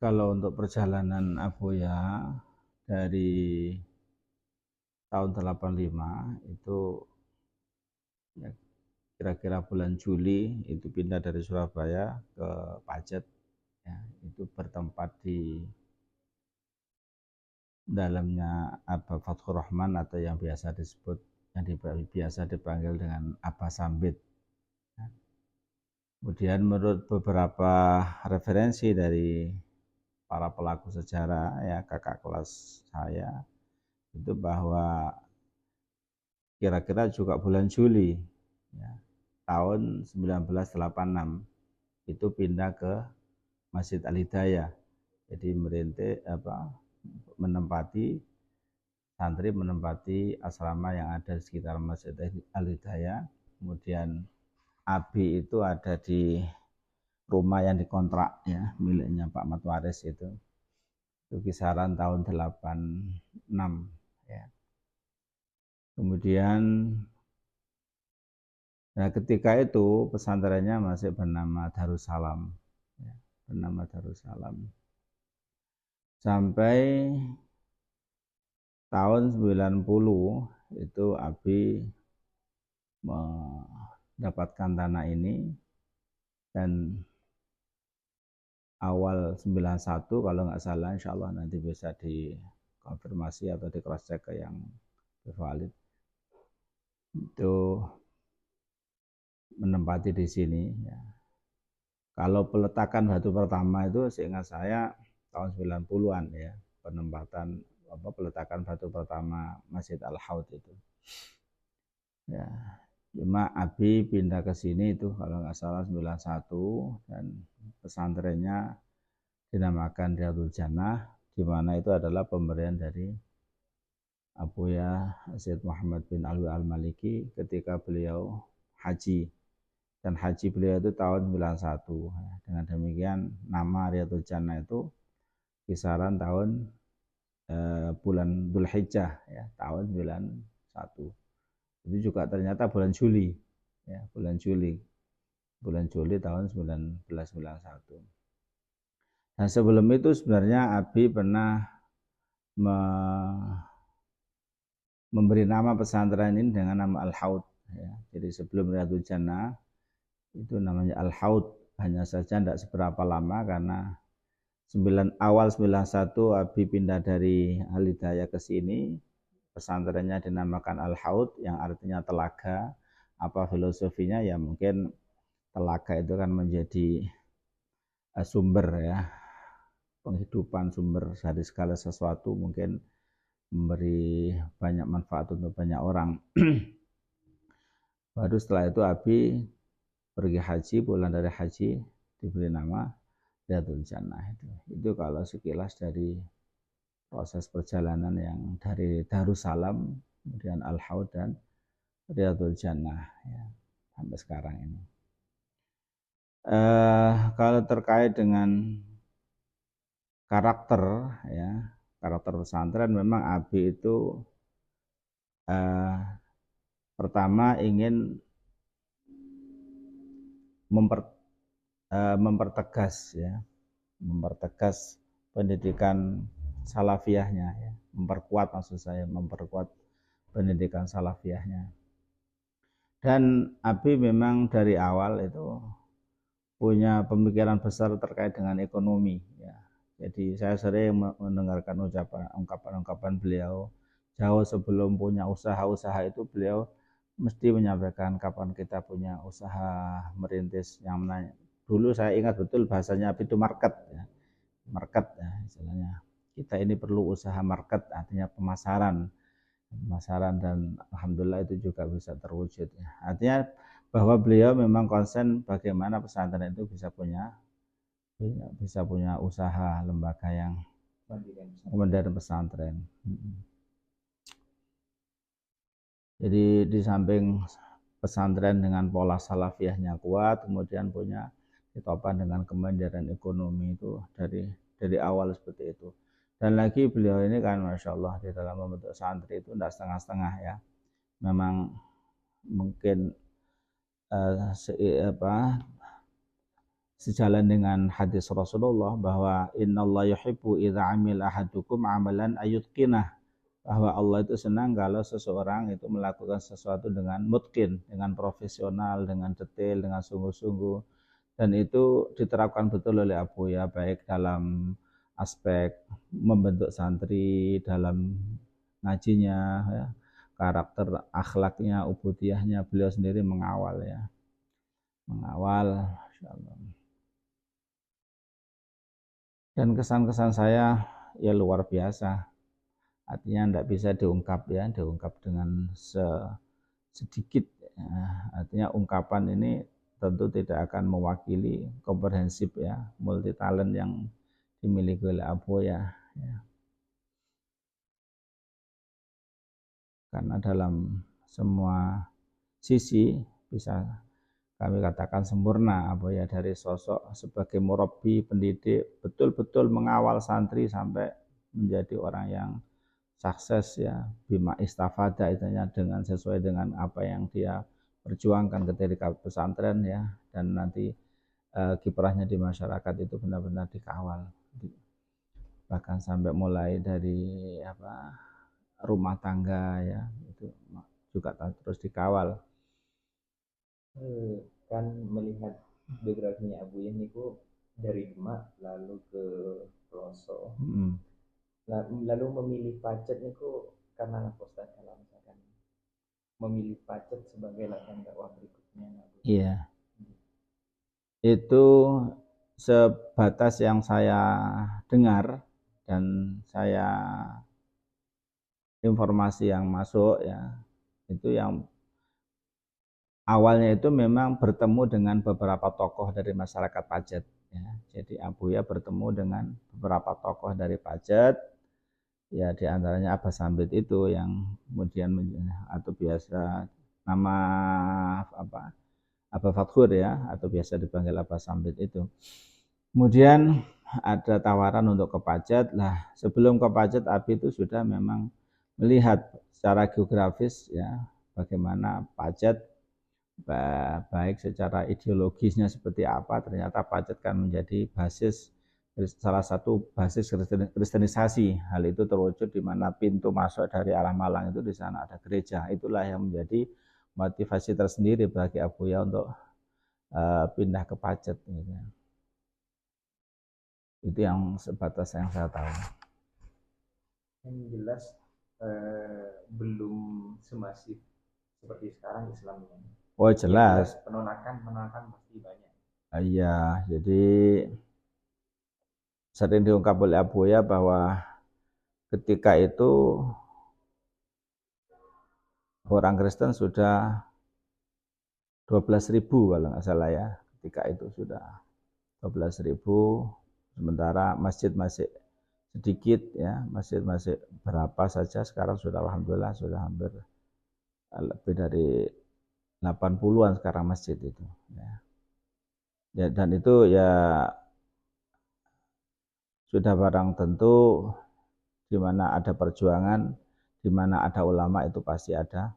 Kalau untuk perjalanan Abuya dari tahun 85 itu ya, kira-kira bulan Juli itu pindah dari Surabaya ke Pacet, ya, itu bertempat di dalamnya Abah Fathur Rahman atau yang biasa dipanggil dengan Abah Sambit. Kemudian menurut beberapa referensi dari para pelaku sejarah, ya kakak kelas saya, itu bahwa kira-kira juga bulan Juli, ya, tahun 1986 itu pindah ke Masjid Al-Hidayah. Jadi santri menempati asrama yang ada di sekitar Masjid Al-Hidayah. Kemudian Abi itu ada di rumah yang dikontrak, ya, miliknya Pak Matwaris itu kisaran tahun 86, ya. Kemudian ketika itu pesantrennya masih bernama Darussalam, ya, bernama Darussalam. Sampai tahun 90 itu Abi mendapatkan tanah ini, dan awal 91 kalau nggak salah, insya Allah nanti bisa dikonfirmasi atau di cross check ke yang valid, itu menempati di sini, ya. Kalau peletakan batu pertama itu seingat saya tahun 90-an, ya, peletakan batu pertama Masjid Al-Haud itu. Ya, cuma Abi pindah ke sini itu kalau nggak salah 91, dan pesantrennya dinamakan Riyadul Jannah, di mana itu adalah pemberian dari Abuya Sayyid Muhammad bin Alwi Al-Maliki ketika beliau haji. Dan haji beliau itu tahun 91. Dengan demikian nama Riyadul Jannah itu kisaran tahun bulan Dzulhijjah, ya, tahun 91. Itu juga ternyata bulan Juli, ya, bulan Juli tahun 1991. Dan sebelum itu sebenarnya Abi pernah memberi nama pesantren ini dengan nama Al-Haud, ya. Jadi sebelum Riyadul Jannah itu namanya Al-Haud, hanya saja tidak seberapa lama karena awal 91 Abi pindah dari Al-Hidayah ke sini, pesantrennya dinamakan Al-Haud yang artinya telaga. Apa filosofinya? Ya mungkin telaga itu kan menjadi sumber, ya, penghidupan, sumber dari segala sesuatu, mungkin memberi banyak manfaat untuk banyak orang. Baru setelah itu Abi pergi haji, pulang dari haji diberi nama Riyadul Jannah. Itu kalau sekilas dari proses perjalanan yang dari Darussalam, kemudian Al-Haud dan Riyadul Jannah, ya, sampai sekarang ini. Kalau terkait dengan karakter, ya, karakter pesantren, memang Abi itu pertama ingin mempertegas pendidikan salafiyahnya, ya, memperkuat pendidikan salafiyahnya. Dan Abi memang dari awal itu punya pemikiran besar terkait dengan ekonomi, ya. Jadi saya sering mendengarkan ungkapan-ungkapan beliau jauh sebelum punya usaha itu beliau mesti menyampaikan kapan kita punya usaha merintis yang menanya. Dulu saya ingat betul bahasanya Abi itu market, ya. Market, ya, istilahnya. Kita ini perlu usaha market, artinya pemasaran, dan alhamdulillah itu juga bisa terwujud, ya. Artinya bahwa beliau memang konsen bagaimana pesantren itu bisa punya usaha lembaga yang kemudian pesantren. Jadi di samping pesantren dengan pola salafiyahnya kuat, kemudian punya ditopang dengan kemandirian ekonomi itu dari awal seperti itu. Dan lagi beliau ini kan Masya Allah di dalam membentuk santri itu tidak setengah-setengah, ya. Memang sejalan dengan hadis Rasulullah bahwa innallaha yuhibbu idza amila ahadukum amalan ayutqinah, bahwa Allah itu senang kalau seseorang itu melakukan sesuatu dengan mutqin, dengan profesional, dengan detail, dengan sungguh-sungguh, dan itu diterapkan betul oleh Abuya baik dalam aspek membentuk santri, dalam ngajinya ya, karakter akhlaknya, ubudiyahnya, beliau sendiri mengawal ya, mengawal insyaallah. Dan kesan-kesan saya ya luar biasa, artinya tidak bisa diungkap ya, diungkap dengan sedikit ya. Artinya ungkapan ini tentu tidak akan mewakili komprehensif ya, multi talent yang dimiliki oleh Abuya ya. Karena dalam semua sisi bisa kami katakan sempurna Abuya, dari sosok sebagai murabbi, pendidik, betul-betul mengawal santri sampai menjadi orang yang sukses ya, bima istafada itunya, dengan sesuai dengan apa yang dia perjuangkan ketika pesantren ya, dan nanti kiprahnya di masyarakat itu benar-benar dikawal, bahkan sampai mulai dari rumah tangga ya, itu juga terus dikawal. Kan melihat biografinya Abuya niku dari Demak lalu ke Peloso, lalu memilih Pacet niku karena apa Ustaz, kalau misalkan memilih Pacet sebagai ladang dakwah berikutnya? Iya, itu sebatas yang saya dengar dan saya informasi yang masuk ya, itu yang awalnya itu memang bertemu dengan beberapa tokoh dari masyarakat Pacet ya. Jadi Abuya bertemu dengan beberapa tokoh dari Pacet ya, diantaranya Abah Sambit itu yang kemudian atau biasa nama Abah Fathur ya, atau biasa dipanggil Abah Sambit itu. Kemudian ada tawaran untuk ke Pacet. Lah, sebelum ke Pacet Abi itu sudah memang melihat secara geografis ya, bagaimana Pacet, baik secara ideologisnya seperti apa. Ternyata Pacet kan menjadi basis, salah satu basis kristenisasi. Hal itu terwujud di mana pintu masuk dari arah Malang itu di sana ada gereja. Itulah yang menjadi motivasi tersendiri bagi Abuya untuk pindah ke Pacet gitu. Itu yang sebatas yang saya tahu. Yang jelas belum semasif seperti sekarang Islamnya. Oh jelas. Penolakan pasti banyak. Iya, jadi sering diungkap oleh Abuya bahwa ketika itu orang Kristen sudah 12.000 kalau nggak salah ya, ketika itu sudah 12.000, sementara masjid masih sedikit ya, masjid berapa saja, sekarang sudah alhamdulillah sudah hampir lebih dari 80-an sekarang masjid itu ya. Ya, dan itu ya sudah barang tentu, di mana ada perjuangan, di mana ada ulama, itu pasti ada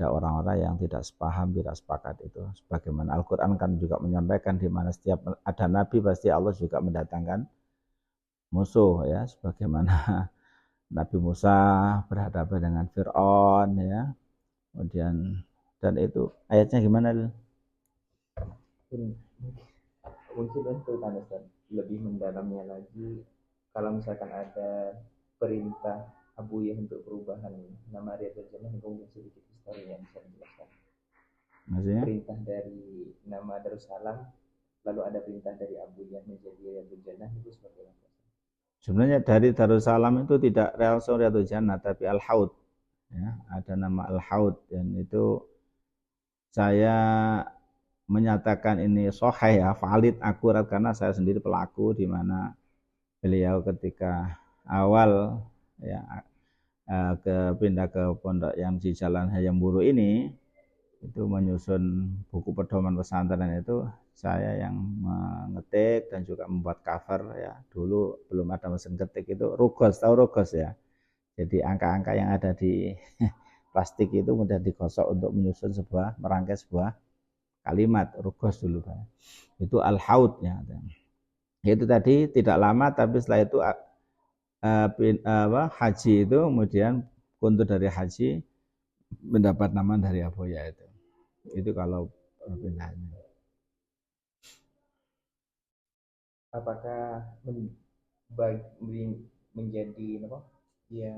orang-orang yang tidak sepaham, tidak sepakat itu. Sebagaimana Al-Quran kan juga menyampaikan, di mana setiap ada nabi pasti Allah juga mendatangkan musuh ya, sebagaimana Nabi Musa berhadapan dengan Fir'aun ya. Kemudian, dan itu ayatnya gimana? Mungkin untuk Ustaz lebih mendalamnya lagi, kalau misalkan ada perintah Abuya untuk perubahan nama Riyadhul Jannah, mungkin sedikit historinya bisa dijelaskan. Maksudnya? Perintah dari nama Darussalam, lalu ada perintah dari Abuya menjadi Riyadhul Jannah, itu seperti apa? Sebenarnya dari Darussalam itu tidak langsung Riyadhul Jannah, tapi Al-Haud ya, ada nama Al-Haud, dan itu saya menyatakan ini sahih ya, valid, akurat, karena saya sendiri pelaku, di mana beliau ketika awal ya pindah ke pondok yang di Jalan Hayam Wuru ini, itu menyusun buku pedoman pesantren, itu saya yang mengetik dan juga membuat cover ya. Dulu belum ada mesin ketik, itu rugos, tahu rugos ya. Jadi angka-angka yang ada di plastik itu mudah digosok untuk menyusun merangkai sebuah kalimat rugos dulu Pak. Itu al-haud ya. Itu tadi tidak lama tapi setelah itu haji itu kemudian kuntu dari haji mendapat nama dari Aboya itu. Itu kalau perpindahannya. Apakah menjadi apa yang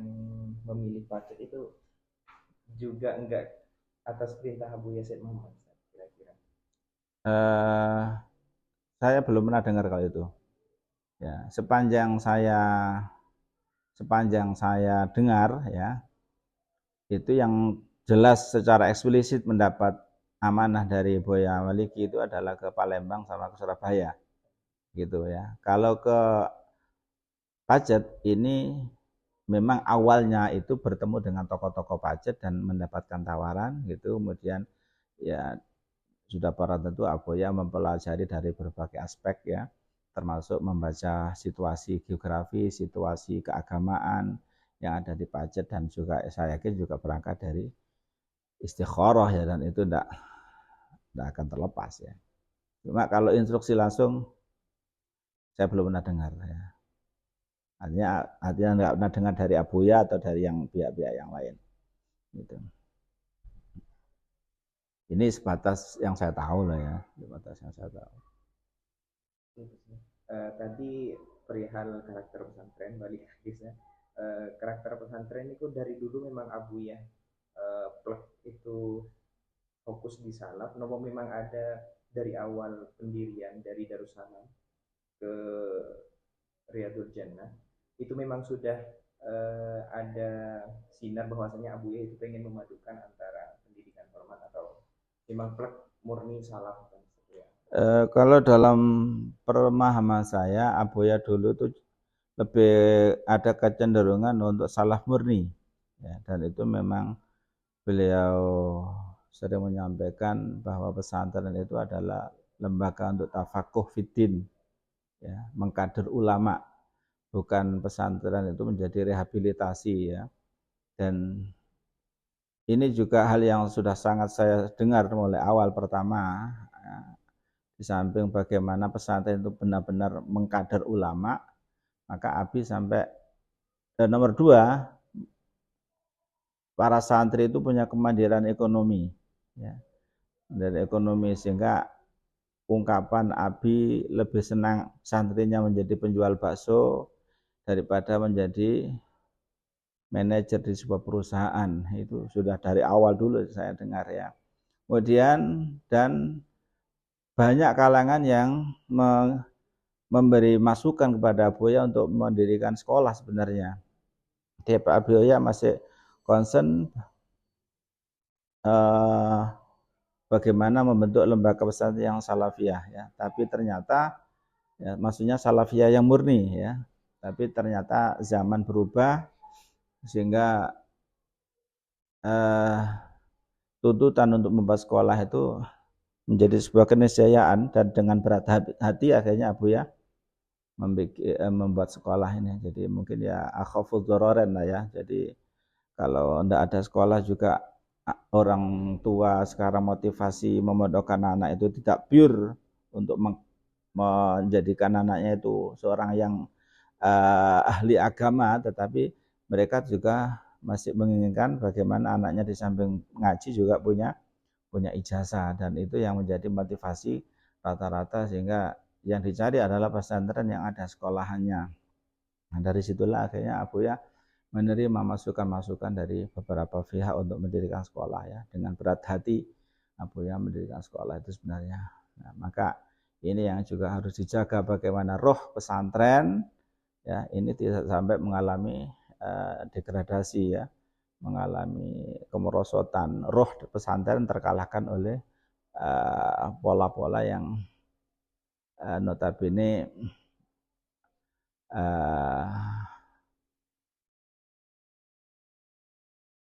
memilih pacet itu juga enggak atas perintah Abu Yazid Muhammad kira-kira? Saya belum pernah dengar kalau itu. Ya, sepanjang saya dengar ya, itu yang jelas secara eksplisit mendapat amanah dari Boya Maliki itu adalah ke Palembang sama ke Surabaya. Gitu ya. Kalau ke Pacet ini memang awalnya itu bertemu dengan tokoh-tokoh Pacet dan mendapatkan tawaran gitu, kemudian ya sudah para tentu Aboya mempelajari dari berbagai aspek ya, termasuk membaca situasi geografi, situasi keagamaan yang ada di Pacet, dan juga saya yakin juga berangkat dari istikharah ya, dan itu tidak akan terlepas ya. Cuma kalau instruksi langsung saya belum pernah dengar ya. Artinya nggak pernah dengar dari Aboya atau dari yang pihak-pihak yang lain. Gitu. Ini sebatas yang saya tahu lah ya, sebatas yang saya tahu. Tadi perihal karakter pesantren, balik hadisnya. Karakter pesantren itu dari dulu memang Abuya itu fokus di salaf. Nopo memang ada dari awal pendirian dari Darussalam ke Riyadul Jannah itu memang sudah ada sinar bahwasanya Abuya itu pengen memadukan antara pendidikan formal atau memang plek murni salaf. Kalau dalam pemahaman saya, Aboya dulu tuh lebih ada kecenderungan untuk salaf murni, ya, dan itu memang beliau sering menyampaikan bahwa pesantren itu adalah lembaga untuk tafakuh fiddin, ya, mengkader ulama, bukan pesantren itu menjadi rehabilitasi ya. Dan ini juga hal yang sudah sangat saya dengar mulai awal pertama. Ya, di samping bagaimana pesantren itu benar-benar mengkader ulama, maka Abi sampai nomor 2, para santri itu punya kemandirian ekonomi ya, dari ekonomi, sehingga ungkapan Abi lebih senang santrinya menjadi penjual bakso daripada menjadi manajer di sebuah perusahaan. Itu sudah dari awal dulu saya dengar ya. Kemudian dan banyak kalangan yang memberi masukan kepada Aboya untuk mendirikan sekolah sebenarnya. Pak Aboya masih concern bagaimana membentuk lembaga pesantren yang salafiyah ya. Tapi ternyata ya, maksudnya salafiyah yang murni ya. Tapi ternyata zaman berubah sehingga tuntutan untuk membuat sekolah itu menjadi sebuah keniscayaan, dan dengan berat hati akhirnya Aboya membuat sekolah ini. Jadi mungkin ya akhafudz dzararan lah ya. Jadi kalau tidak ada sekolah juga orang tua sekarang motivasi memondokkan anak itu tidak pure untuk menjadikan anaknya itu seorang yang ahli agama, tetapi mereka juga masih menginginkan bagaimana anaknya di samping ngaji juga punya ijazah, dan itu yang menjadi motivasi rata-rata, sehingga yang dicari adalah pesantren yang ada sekolahannya. Nah, dari situlah akhirnya Aboya menerima masukan-masukan dari beberapa pihak untuk mendirikan sekolah ya. Dengan berat hati Aboya mendirikan sekolah itu sebenarnya. Nah, maka ini yang juga harus dijaga, bagaimana roh pesantren ya ini tidak sampai mengalami degradasi ya, mengalami kemerosotan. Roh pesantren terkalahkan oleh pola-pola yang notabene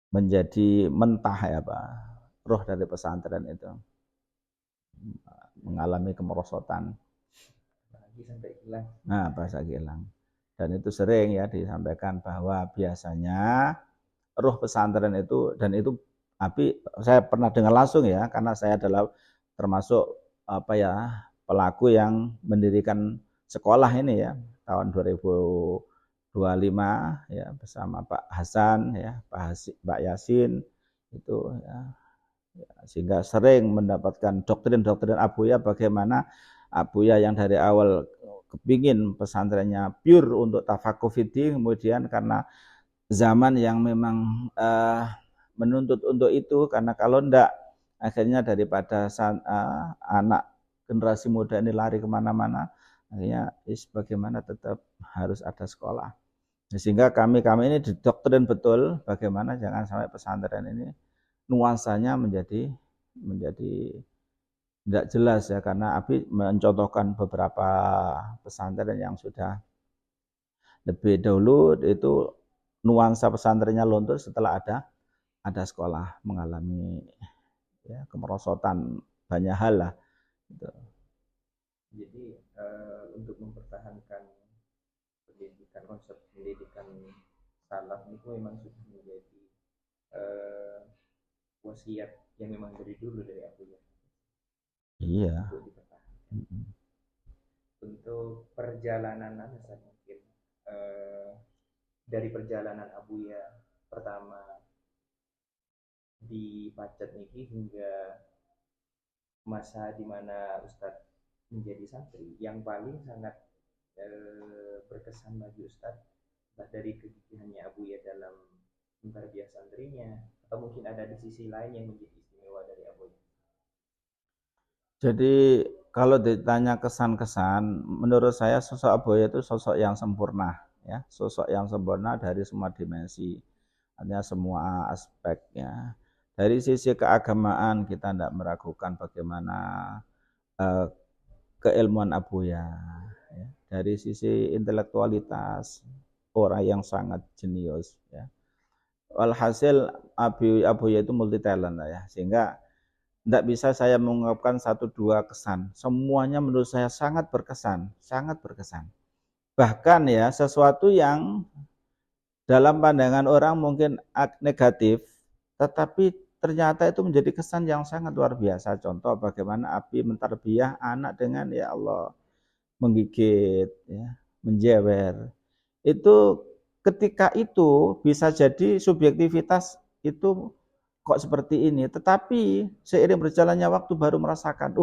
menjadi mentah ya Pak. Roh dari pesantren itu mengalami kemerosotan. Nah, bahasa hilang. Dan itu sering ya disampaikan bahwa biasanya roh pesantren itu, dan itu Abi saya pernah dengar langsung ya, karena saya adalah termasuk pelaku yang mendirikan sekolah ini ya tahun 2025 ya bersama Pak Hasan ya Pak Yasin itu ya, sehingga sering mendapatkan doktrin-doktrin Abuya bagaimana Abuya yang dari awal kepingin pesantrennya pure untuk tafakuh fiddin, kemudian karena zaman yang memang menuntut untuk itu, karena kalau enggak akhirnya daripada anak generasi muda ini lari kemana-mana, akhirnya bagaimana tetap harus ada sekolah. Sehingga kami ini didoktrin betul bagaimana jangan sampai pesantren ini nuansanya menjadi tidak jelas ya, karena Abi mencontohkan beberapa pesantren yang sudah lebih dahulu itu nuansa pesantrennya luntur setelah ada sekolah mengalami ya kemerosotan banyak hal lah gitu. Jadi untuk mempertahankan pendidikan, konsep pendidikan salaf itu memang sudah menjadi wasiat yang memang dari dulu dari aku ya. Iya. Untuk dipertahankan. Untuk perjalanan saya mungkin dari perjalanan Abuya pertama di Pacet niki hingga masa di mana Ustadz menjadi santri, yang paling sangat berkesan bagi Ustadz dari kegigihannya Abuya dalam mentarbiyah santrinya, atau mungkin ada di sisi lain yang menjadi istimewa dari Abuya. Jadi kalau ditanya kesan-kesan, menurut saya sosok Abuya itu sosok yang sempurna, ya, sosok yang sempurna dari semua dimensi, artinya semua aspeknya. Dari sisi keagamaan kita tidak meragukan bagaimana keilmuan Abuya. Ya. Dari sisi intelektualitas orang yang sangat jenius. Ya. Walhasil Abuya itu multi talent ya, sehingga tidak bisa saya mengungkapkan satu dua kesan. Semuanya menurut saya sangat berkesan, sangat berkesan. Bahkan ya sesuatu yang dalam pandangan orang mungkin negatif, tetapi ternyata itu menjadi kesan yang sangat luar biasa. Contoh bagaimana Abi mentarbiyah anak dengan ya Allah menggigit, ya, menjewer. Itu ketika itu bisa jadi subjektivitas itu kok seperti ini, tetapi seiring berjalannya waktu baru merasakan,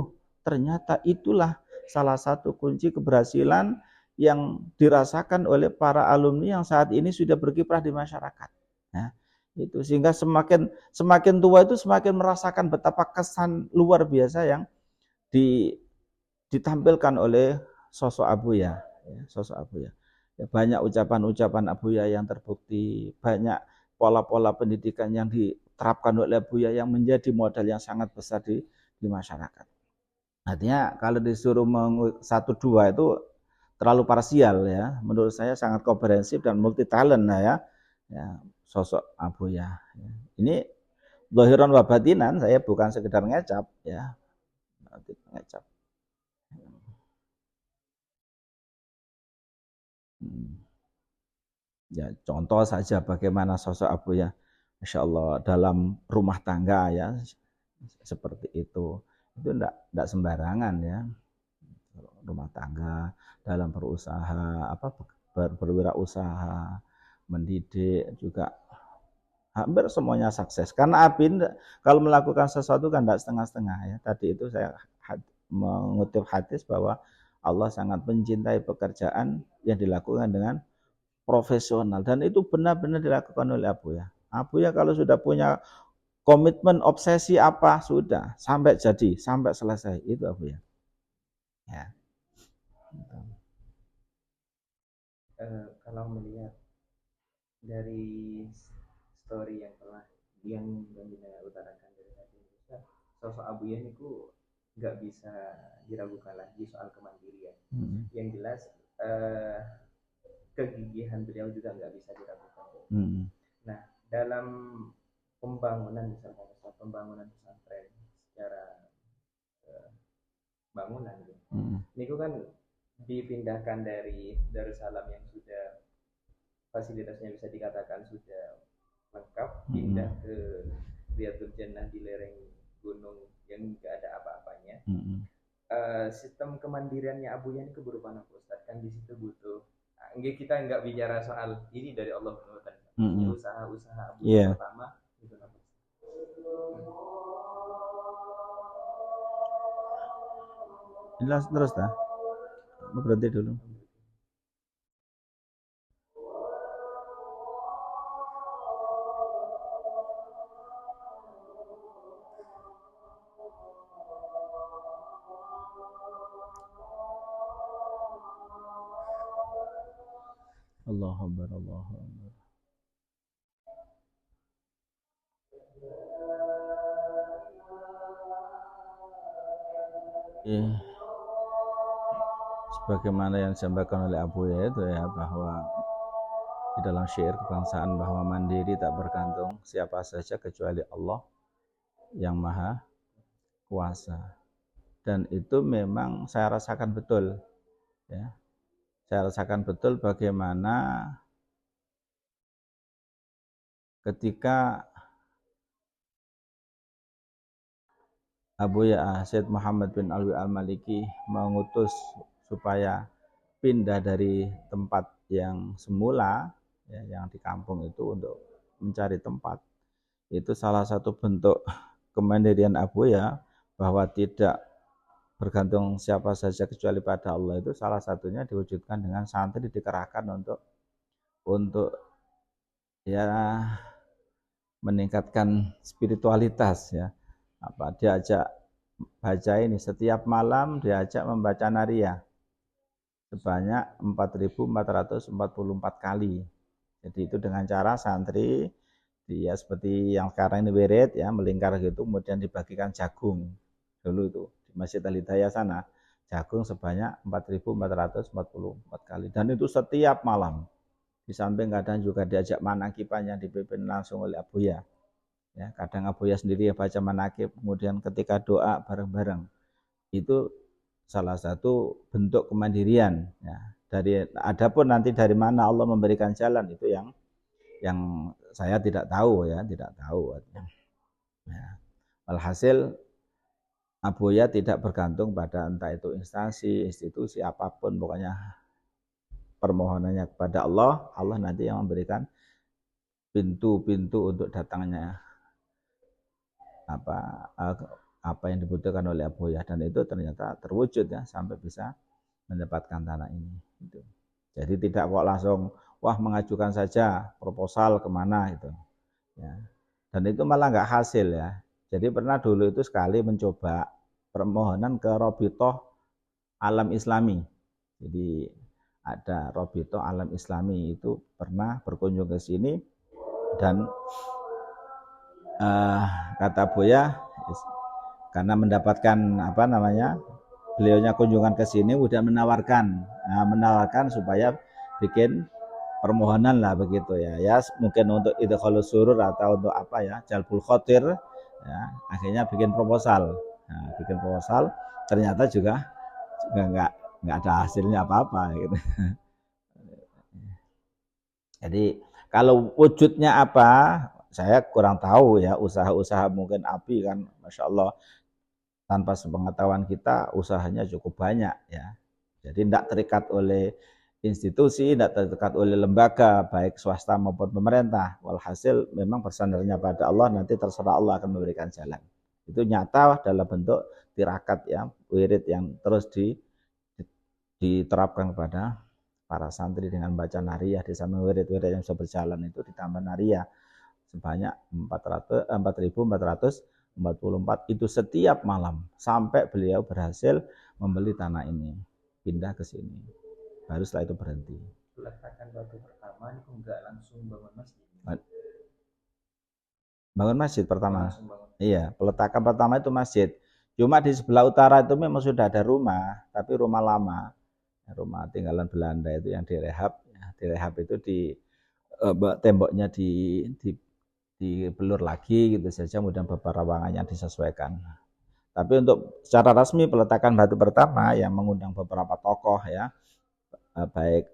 ternyata itulah salah satu kunci keberhasilan yang dirasakan oleh para alumni yang saat ini sudah berkiprah di masyarakat. Nah, itu sehingga semakin tua itu semakin merasakan betapa kesan luar biasa yang ditampilkan oleh sosok Abuya, sosok Abuya. Ya, banyak ucapan-ucapan Abuya yang terbukti, banyak pola-pola pendidikan yang diterapkan oleh Abuya yang menjadi modal yang sangat besar di masyarakat. Artinya kalau disuruh satu dua itu terlalu parsial ya. Menurut saya sangat komprehensif dan multi talent ya sosok Abuya. Ini zahiran wa batinan, saya bukan sekedar ngecap ya. Ngecap. Ya, contoh saja bagaimana sosok Abuya, Masya Allah dalam rumah tangga ya seperti itu enggak sembarangan ya, rumah tangga dalam berusaha berwirausaha, mendidik juga hampir semuanya sukses. Karena Abi kalau melakukan sesuatu kan enggak setengah-setengah ya. Tadi itu saya mengutip hadis bahwa Allah sangat mencintai pekerjaan yang dilakukan dengan profesional, dan itu benar-benar dilakukan oleh Abuya. Abuya kalau sudah punya komitmen, obsesi apa, sudah sampai jadi, sampai selesai, itu Abuya. Ya. Kalau melihat dari story yang telah yang utarakan dari tadi, sosok Abuya itu nggak bisa diragukan lagi soal kemandirian. Yang jelas kegigihan beliau juga nggak bisa diragukan. Nah, dalam pembangunan misalnya pembangunan pesantren secara bangunan gitu. Ini kan dipindahkan dari Darussalam yang sudah fasilitasnya bisa dikatakan sudah lengkap, pindah ke Riyadul Jannah di lereng gunung yang nggak ada apa-apanya. Sistem kemandiriannya Abuya ini berupa apa Ustaz? Kan di situ butuh. Kita nggak bicara soal ini dari Allah SWT. Usaha-usaha Abuya pertama itu apa? Jelas terus dah. Berhenti dulu. Allahu Akbar, Allahu Akbar. Sebagaimana yang disampaikan oleh Abuya itu ya, bahwa di dalam syair kebangsaan bahwa mandiri tak bergantung siapa saja kecuali Allah yang maha kuasa. Dan itu memang saya rasakan betul ya. Saya rasakan betul bagaimana ketika Abuya Syed Muhammad bin Alwi Al-Maliki mengutus supaya pindah dari tempat yang semula ya, yang di kampung itu untuk mencari tempat. Itu salah satu bentuk kemandirian Abuya bahwa tidak bergantung siapa saja kecuali pada Allah. Itu salah satunya diwujudkan dengan santri dikerahkan untuk ya meningkatkan spiritualitas ya. Diajak baca ini setiap malam, diajak membaca Nariyah sebanyak 4.444 kali. Jadi itu dengan cara santri dia seperti yang sekarang ini wirid ya, melingkar gitu, kemudian dibagikan jagung. Dulu itu di Masjid Al-Hidayah sana, jagung sebanyak 4.444 kali, dan itu setiap malam. Di samping kadang juga diajak manakibannya dipimpin langsung oleh Abuya. Ya, kadang Abuya sendiri ya baca manakib, kemudian ketika doa bareng-bareng. Itu salah satu bentuk kemandirian ya. Adapun nanti dari mana Allah memberikan jalan itu yang saya tidak tahu ya, tidak tahu. Ya. Alhasil Abuya tidak bergantung pada entah itu instansi, institusi apapun, pokoknya permohonannya kepada Allah, Allah nanti yang memberikan pintu-pintu untuk datangnya apa yang dibutuhkan oleh Abuya, dan itu ternyata terwujud ya sampai bisa mendapatkan tanah ini. Gitu. Jadi tidak kok langsung wah mengajukan saja proposal kemana itu. Ya. Dan itu malah nggak hasil ya. Jadi pernah dulu itu sekali mencoba permohonan ke Robitoh Alam Islami. Jadi ada Robitoh Alam Islami itu pernah berkunjung ke sini, dan kata Buya karena mendapatkan beliaunya kunjungan ke sini udah menawarkan supaya bikin permohonan lah begitu ya. Ya mungkin untuk idkhalus surur atau untuk apa ya, jalbul khotir ya, akhirnya bikin proposal. Nah, bikin proposal ternyata juga nggak ada hasilnya apa-apa gitu. Jadi kalau wujudnya apa saya kurang tahu ya, usaha-usaha mungkin Abi kan Masya Allah tanpa sepengetahuan kita usahanya cukup banyak ya. Jadi tidak terikat oleh institusi, tidak terikat oleh lembaga baik swasta maupun pemerintah. Walhasil memang bersandarnya pada Allah, nanti terserah Allah akan memberikan jalan. Itu nyata dalam bentuk tirakat ya, wirid yang terus diterapkan kepada para santri dengan baca Nariyah di samping wirid-wirid yang bisa berjalan itu ditambah Nariyah sebanyak 4.444 itu setiap malam sampai beliau berhasil membeli tanah ini, pindah ke sini. Baru setelah itu berhenti. Peletakan batu pertama itu enggak langsung bangun masjid. Bangun masjid pertama. Iya, peletakan pertama itu masjid. Cuma di sebelah utara itu memang sudah ada rumah, tapi rumah lama. Rumah tinggalan Belanda itu yang direhab. Direhab itu temboknya dibelur lagi gitu saja, kemudian beberapa ruangan yang disesuaikan. Tapi untuk secara resmi peletakan batu pertama yang mengundang beberapa tokoh ya, baik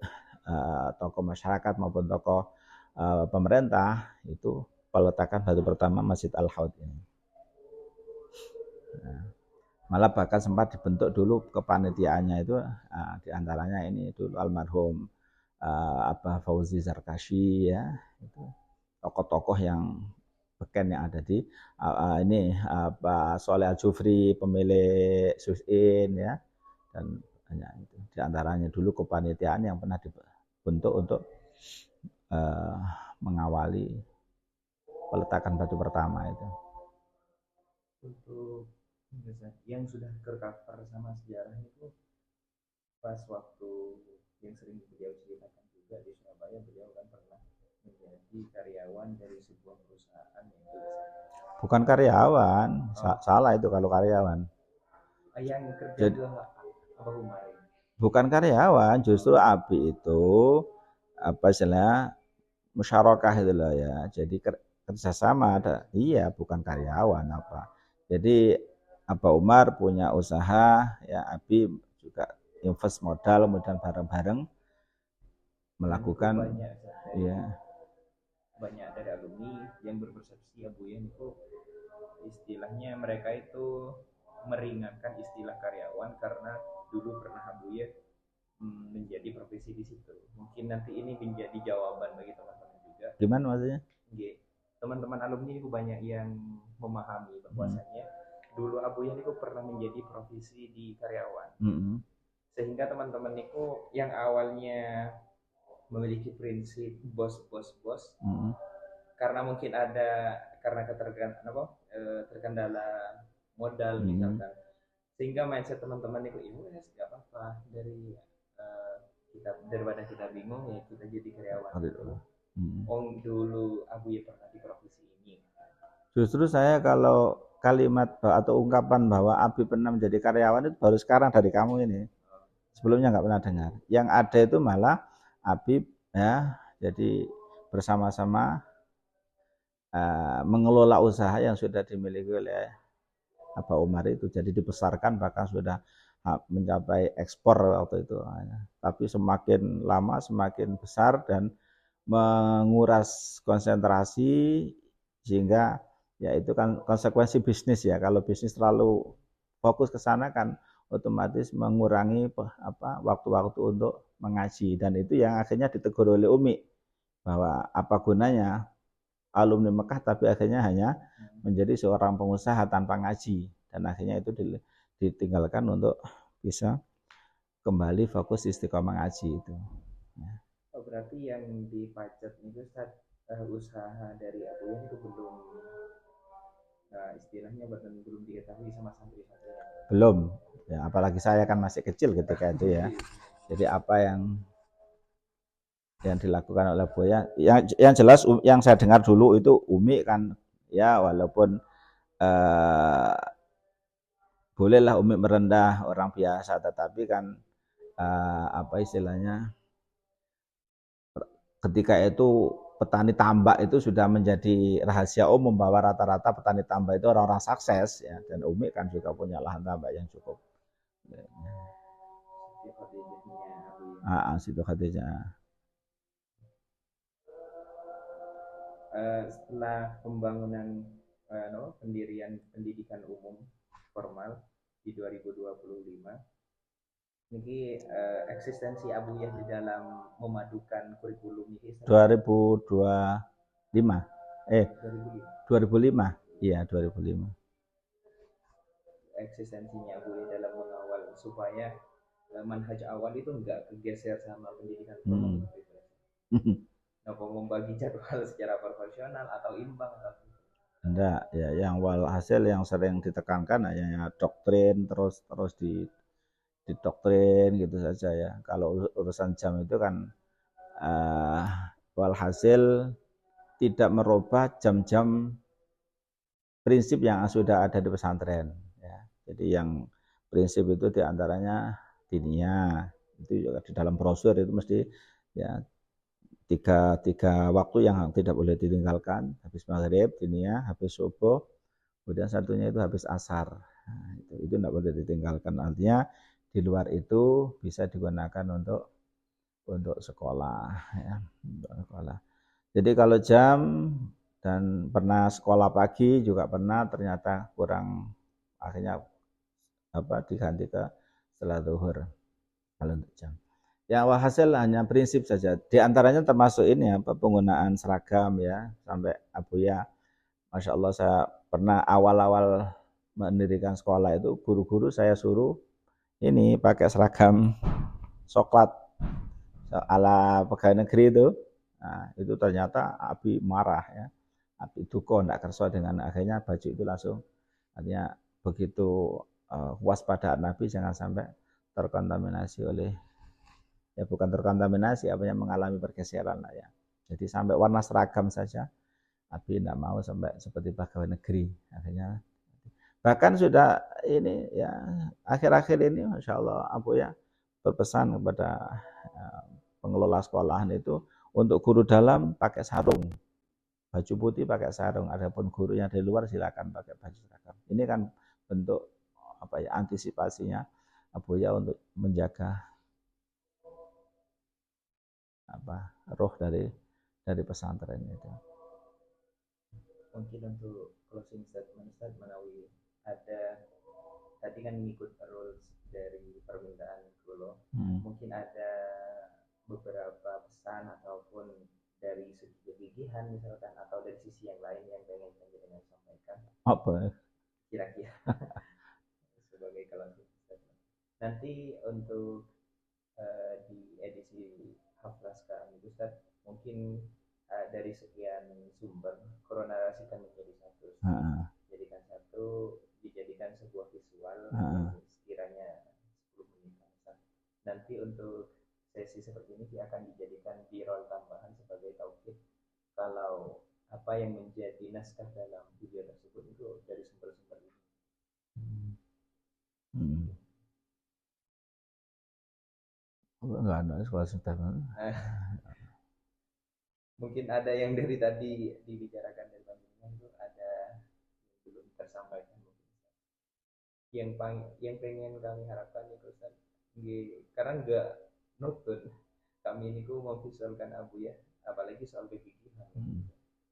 tokoh masyarakat maupun tokoh pemerintah, itu peletakan batu pertama Masjid Al-Haud ini. Nah, malah bahkan sempat dibentuk dulu kepanitiaannya itu diantaranya ini dulu almarhum Abah Fauzi Zarkashi ya, itu tokoh-tokoh yang beken yang ada di ini Pak Soleh Al-Jufri pemilik Susin ya, dan banyak itu diantaranya dulu kepanitiaan yang pernah dibentuk untuk mengawali peletakan batu pertama itu. Untuk yang sudah tercover sama sejarah itu pas waktu yang sering beliau ceritakan juga di Surabaya, beliau kan pernah menjadi karyawan dari sebuah perusahaan yang itu bukan karyawan, salah itu kalau karyawan. Yang kerja di apa Umar? Bukan karyawan, justru Abi itu apa istilahnya musyarakah itu loh ya. Jadi kerjasama ada, iya bukan karyawan apa. Jadi Abah Umar punya usaha, ya Abi juga invest modal, kemudian bareng-bareng melakukan banyak dari alumni yang berpersepsi Abuyen itu istilahnya mereka itu meringankan istilah karyawan karena dulu pernah Abuyen menjadi profesi di situ. Mungkin nanti ini menjadi jawaban bagi teman-teman juga. Gimana maksudnya? Teman-teman alumni itu banyak yang memahami bahwasanya dulu Abuyen itu pernah menjadi profesi di karyawan. Sehingga teman-teman itu yang awalnya memiliki prinsip bos karena mungkin ada terkendala modal misalkan, sehingga mindset teman-teman itu nggak apa-apa kita daripada kita bingung ya kita jadi karyawan dulu. Dulu Abu ya pernah di profesi ini. Justru saya kalau kalimat atau ungkapan bahwa Abi pernah menjadi karyawan itu baru sekarang dari kamu ini. Sebelumnya nggak pernah dengar. Yang ada itu malah Abi ya jadi bersama-sama mengelola usaha yang sudah dimiliki oleh Abah Umar itu, jadi dibesarkan bahkan sudah mencapai ekspor waktu itu. Tapi semakin lama semakin besar dan menguras konsentrasi, sehingga ya itu kan konsekuensi bisnis ya. Kalau bisnis terlalu fokus ke sana kan otomatis mengurangi waktu-waktu untuk mengaji, dan itu yang akhirnya ditegur oleh Umi bahwa apa gunanya alumni Mekah tapi akhirnya hanya menjadi seorang pengusaha tanpa ngaji, dan akhirnya itu ditinggalkan untuk bisa kembali fokus istiqomah ngaji itu. Oh, berarti yang dipacet itu usaha dari Abuyen itu belum istilahnya belum diketahui sama santri-santri. Belum ya, apalagi saya kan masih kecil ketika itu ya. Jadi apa yang dilakukan oleh Buya yang jelas yang saya dengar dulu itu Umi kan ya, walaupun bolehlah Umi merendah orang biasa, tetapi kan apa istilahnya ketika itu petani tambak itu sudah menjadi rahasia umum bahwa rata-rata petani tambak itu orang-orang sukses ya, dan Umi kan juga punya lahan tambak yang cukup. Situ Khadijah. Setelah pembangunan pendirian pendidikan umum formal di 2025, ini eksistensi Abuyah di dalam memadukan kurikulum ini 2005 iya 2005 eksistensinya Abuyah dalam mengawal supaya manhaj awal itu enggak kegeser sama pendidikan formal. Apa membagi jadwal secara proporsional atau imbang atau enggak ya, yang walhasil yang sering ditekankan hanya doktrin terus didoktrin gitu saja ya. Kalau urusan jam itu kan walhasil tidak merubah jam-jam prinsip yang sudah ada di pesantren ya. Jadi yang prinsip itu diantaranya diniyah, itu juga di dalam brosur itu mesti ya tiga waktu yang tidak boleh ditinggalkan, habis maghrib diniyah, habis subuh, kemudian satunya itu habis asar. Nah, itu tidak boleh ditinggalkan. Artinya di luar itu bisa digunakan untuk sekolah ya, untuk sekolah. Jadi kalau jam dan pernah sekolah pagi juga pernah, ternyata kurang akhirnya diganti ke setelah zuhur kalau untuk jam. Ya hasil hanya prinsip saja. Di antaranya termasuk ini penggunaan seragam ya sampai Abuya. Masya Allah saya pernah awal-awal mendirikan sekolah itu guru-guru saya suruh ini pakai seragam coklat ala pegawai negeri itu. Nah, itu ternyata Abi marah ya. Abi duko tidak kerso dengan akhirnya baju itu langsung artinya begitu waspadaan Nabi jangan sampai terkontaminasi oleh ya bukan terkontaminasi mengalami pergeseran lah ya. Jadi sampai warna seragam saja Abi tidak mau sampai seperti pegawai negeri akhirnya. Bahkan sudah ini ya akhir-akhir ini Masya Allah Abu ya berpesan kepada pengelola sekolahan itu untuk guru dalam pakai sarung, baju putih pakai sarung. Adapun guru yang dari luar silakan pakai baju seragam. Ini kan bentuk antisipasinya Abu ya untuk menjaga roh dari pesantren itu. Mungkin untuk closing statement Ustaz menawi ada tadi kan ngikut rules dari permintaan Kulo. Mungkin ada beberapa pesan ataupun dari segi kegigihan misalkan atau dari sisi yang lain yang pengen dengan sampaikan. Apa? Kira-kira sebagai closing statement. Nanti untuk di edisi Haflas kami Ustaz mungkin dari sekian sumber koronarasikan menjadi satu, dijadikan sebuah visual sekiranya 10 menit. Nanti untuk sesi seperti ini akan dijadikan B-roll tambahan sebagai tauhid kalau apa yang menjadi naskah dalam video tersebut itu dari sumber-sumber ini. Enggak ada sekolah statement. Mungkin ada yang dari tadi dibicarakan dari panjenengan itu ada yang belum tersampaikan yang pengen kami harapkan itu Ustaz karena enggak nutut kami ini memvisualkan Abu ya apalagi soal kegigihan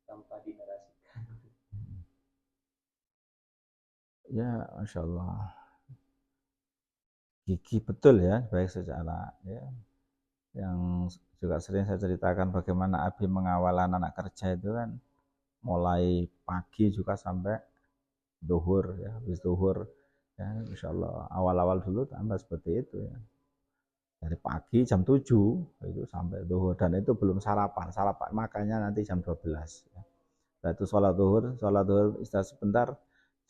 tanpa dinarasikan. Ya Masya Allah gigih betul ya baik secara ya yang juga sering saya ceritakan bagaimana Abi mengawal anak kerja itu kan mulai pagi juga sampai duhur ya habis duhur ya Insya Allah awal-awal dulu tambah seperti itu ya dari pagi jam 7 itu sampai duhur dan itu belum sarapan makanya nanti jam 12 ya. Setelah itu sholat duhur istirahat sebentar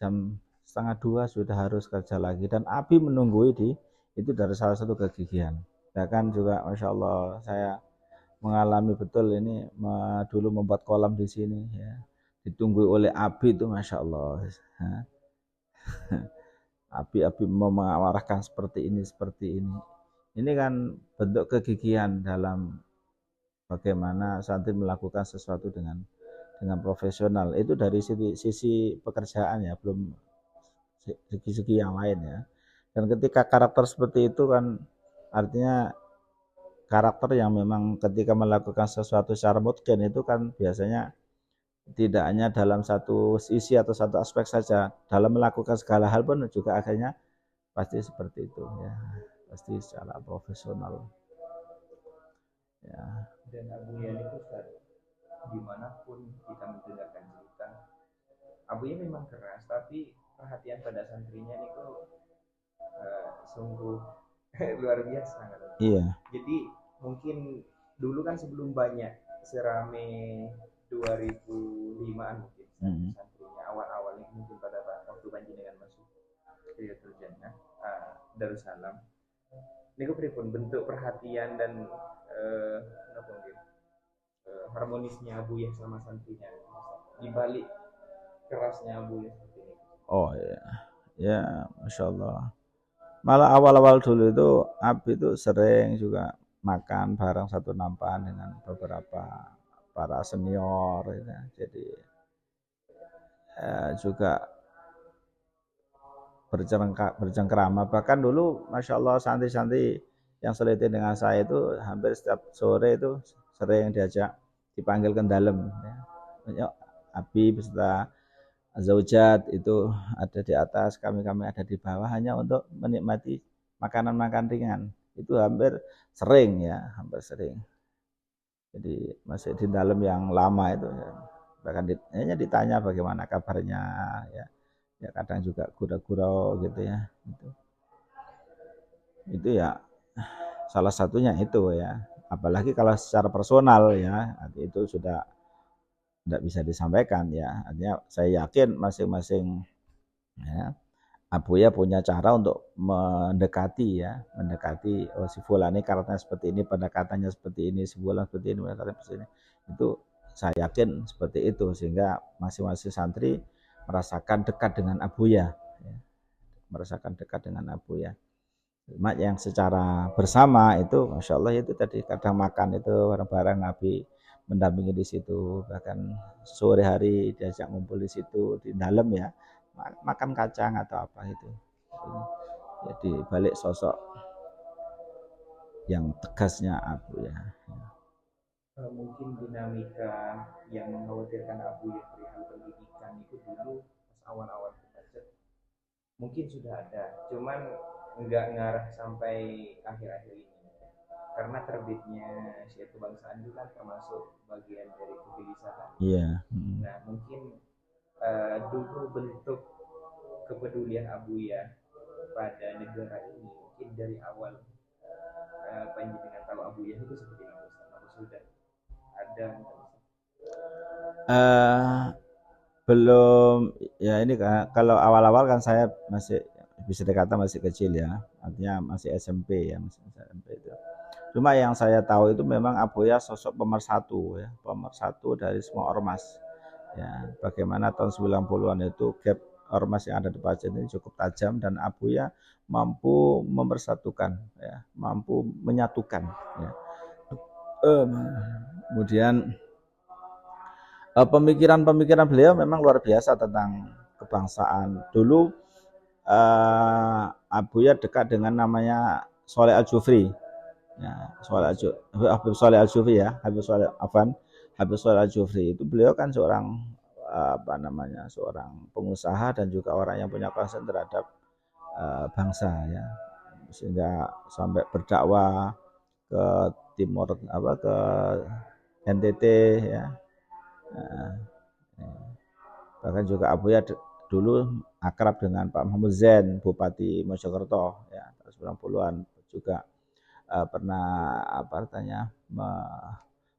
jam 1:30 sudah harus kerja lagi dan Abi menunggu itu dari salah satu kegigihan. Bahkan juga Masya Allah saya mengalami betul ini dulu membuat kolam di sini ya ditunggu oleh Abi itu Masya Allah. Abi mau mengarahkan seperti ini. Ini kan bentuk kegigihan dalam bagaimana santri melakukan sesuatu dengan profesional. Itu dari sisi pekerjaan ya, belum segi-segi yang lain ya. Dan ketika karakter seperti itu kan artinya karakter yang memang ketika melakukan sesuatu secara mutqin itu kan biasanya tidak hanya dalam satu sisi atau satu aspek saja, dalam melakukan segala hal pun juga akhirnya pasti seperti itu ya, pasti secara profesional ya. Dan Abu Yani itu dimanapun kita mendengarkan cerita Abu Yani memang keras tapi perhatian pada santrinya itu sungguh luar biasa. Iya. Jadi mungkin dulu kan sebelum banyak serame 2005-an mungkin santrinya awal-awalnya mungkin pada waktu panjenengan masuk Riyatul Jannah Darussalam. Niku pripun bentuk perhatian dan harmonisnya Abu ya sama santrinya di balik kerasnya Abu ya seperti ini. Oh iya. Ya, Masya Allah. Malah awal-awal dulu itu Abi itu sering juga makan bareng satu nampan dengan beberapa para senior ya. Jadi juga bercengkrama. Bahkan dulu Masya Allah santri-santri yang selitin dengan saya itu hampir setiap sore itu sering diajak dipanggil ke dalam ya. Abi beserta zaujat itu ada di atas, kami ada di bawah hanya untuk menikmati makanan-makanan ringan. Itu hampir sering ya, hampir sering. Jadi masih di dalam yang lama itu ya. Bahkan hanya ditanya bagaimana kabarnya ya. Ya kadang juga gurau-gurau gitu ya. Itu ya salah satunya itu ya. Apalagi kalau secara personal ya, itu sudah tidak bisa disampaikan ya. Artinya saya yakin masing-masing ya, Abuya punya cara untuk mendekati ya, mendekati si fulan ini karakternya seperti ini, pendekatannya seperti ini, si fulan seperti ini, pendekatannya seperti ini. Itu saya yakin seperti itu sehingga masing-masing santri merasakan dekat dengan Abuya, ya. Merasakan dekat dengan Abuya. Cuma yang secara bersama itu, masya Allah itu tadi kadang makan itu bareng-bareng Nabi mendampingi di situ, bahkan sore hari diajak ngumpul di situ di dalam ya, makan kacang atau apa itu. Jadi balik sosok yang tegasnya Abu ya. Mungkin dinamika yang mengkhawatirkan Abu ya perihal pendidikan itu dulu pas awal-awal kita mungkin sudah ada, cuman nggak ngarah sampai akhir-akhir ini karena terbitnya Syiar Kebangsaan itu kan termasuk bagian dari kegelisahan. Iya. Nah mungkin dulu bentuk kepedulian Abuya pada negara ini mungkin dari awal panjenengan tahu Abuya itu seperti apa sudah ada belum ya, ini kalau awal-awal kan saya masih bisa dikata masih kecil ya, artinya masih SMP ya, masih SMP itu. Cuma yang saya tahu itu memang Abuya sosok pemersatu ya, pemersatu dari semua ormas ya. Bagaimana tahun 90-an itu gap ormas yang ada di Pacet ini cukup tajam dan Abuya mampu mempersatukan ya, mampu menyatukan ya. Kemudian pemikiran-pemikiran beliau memang luar biasa tentang kebangsaan. Dulu Abuya dekat dengan namanya Soleh Al-Jufri. Ya, Habib Soleh Al-Jufri ya, Habib Soleh Al-Jufri itu beliau kan seorang seorang pengusaha dan juga orang yang punya concern terhadap bangsa ya, sehingga sampai berdakwah ke timur ke NTT ya. Bahkan juga Abuya dulu akrab dengan Pak Mahmud Zain, Bupati Mojokerto ya, tahun 90-an juga pernah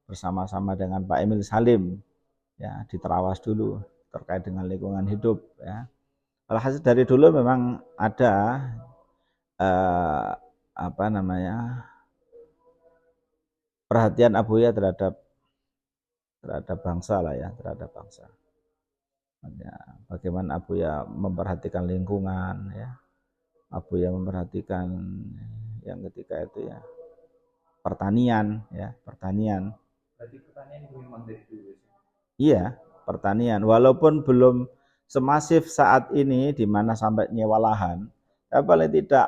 bersama-sama dengan Pak Emil Salim ya di Terawas dulu terkait dengan lingkungan hidup ya. Alhasil dari dulu memang ada perhatian Abuya terhadap bangsa lah ya, terhadap bangsa. Ya, bagaimana Abuya memperhatikan lingkungan ya, Abuya memperhatikan yang ketika itu ya pertanian ya, pertanian. Berarti pertanian itu memang dari dulu. Iya, pertanian walaupun belum semasif saat ini di mana sampai nyewa lahan, tapi paling tidak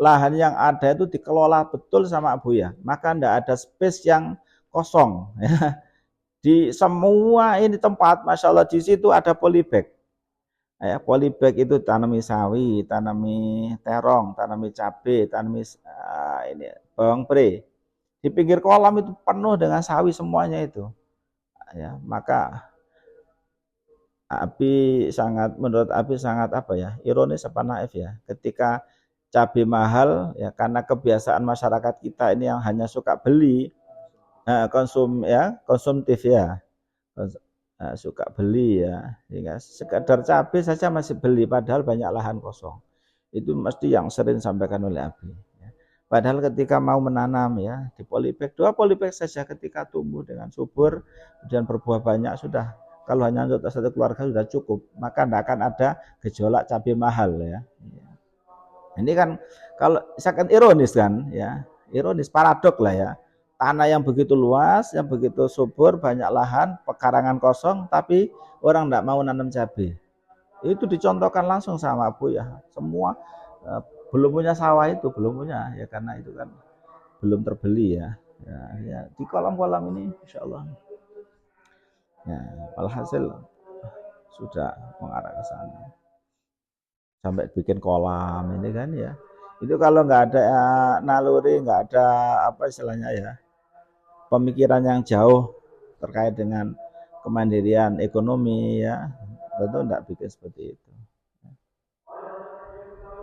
lahan yang ada itu dikelola betul sama Abuya, maka tidak ada space yang kosong ya. Di semua ini tempat, masya Allah di situ ada polybag. Ya, polybag itu tanami sawi, tanami terong, tanami cabai, tanami ini bawang pre. Di pinggir kolam itu penuh dengan sawi semuanya itu. Ya, maka menurut Abi sangat ironis apa naif ya, ketika cabai mahal ya karena kebiasaan masyarakat kita ini yang hanya suka beli, konsumtif ya, suka beli ya, sehingga sekadar cabai saja masih beli padahal banyak lahan kosong. Itu mesti yang sering disampaikan oleh Abi ya. Padahal ketika mau menanam ya di polybag, 2 polybag saja ketika tumbuh dengan subur kemudian berbuah banyak sudah, kalau hanya untuk satu keluarga sudah cukup, maka tidak akan ada gejolak cabai mahal ya. Ini kan kalau sangat ironis kan ya, ironis, paradok lah ya. Tanah yang begitu luas, yang begitu subur, banyak lahan, pekarangan kosong, tapi orang tidak mau nanam cabai. Itu dicontohkan langsung sama Abu ya. Semua belum punya sawah itu, belum punya ya, karena itu kan belum terbeli ya. Ya di kolam-kolam ini insya Allah. Ya, alhasil sudah mengarah ke sana. Sampai bikin kolam ini kan ya. Itu kalau nggak ada naluri, nggak ada apa istilahnya ya, pemikiran yang jauh terkait dengan kemandirian ekonomi ya, tentu tidak bikin seperti itu.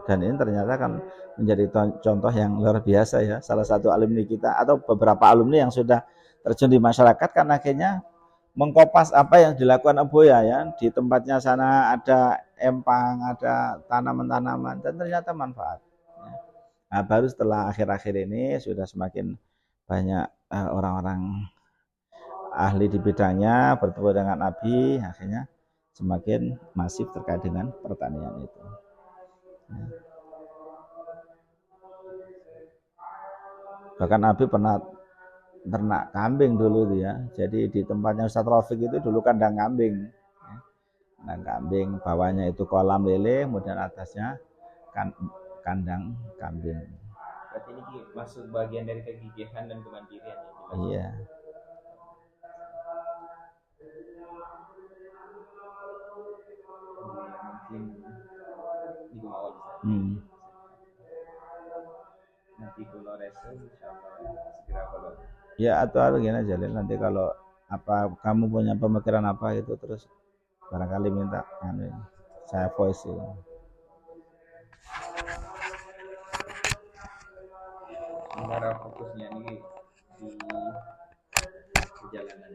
Dan ini ternyata kan menjadi contoh yang luar biasa ya. Salah satu alumni kita atau beberapa alumni yang sudah terjun di masyarakat kan akhirnya mengkopas apa yang dilakukan Aboya ya. Di tempatnya sana ada empang, ada tanaman-tanaman dan ternyata manfaat. Nah, baru setelah akhir-akhir ini sudah semakin banyak orang-orang ahli di bidangnya bertemu dengan Abi, akhirnya semakin masif terkait dengan pertanian itu. Ya. Bahkan Abi pernah ternak kambing dulu tuh ya. Jadi di tempatnya Ustadz Rafiq itu dulu kandang kambing. Ya. Kandang kambing, bawahnya itu kolam lele, kemudian atasnya kandang kambing. Berarti ini masuk bagian dari kegigihan dan kemandirian ya. Iya. Mungkin di awal nanti kalau resume insyaallah segera kalau ya atau gini aja nanti kalau apa kamu punya pemikiran apa itu terus barangkali minta saya voice itu. sementara fokusnya ini di perjalanan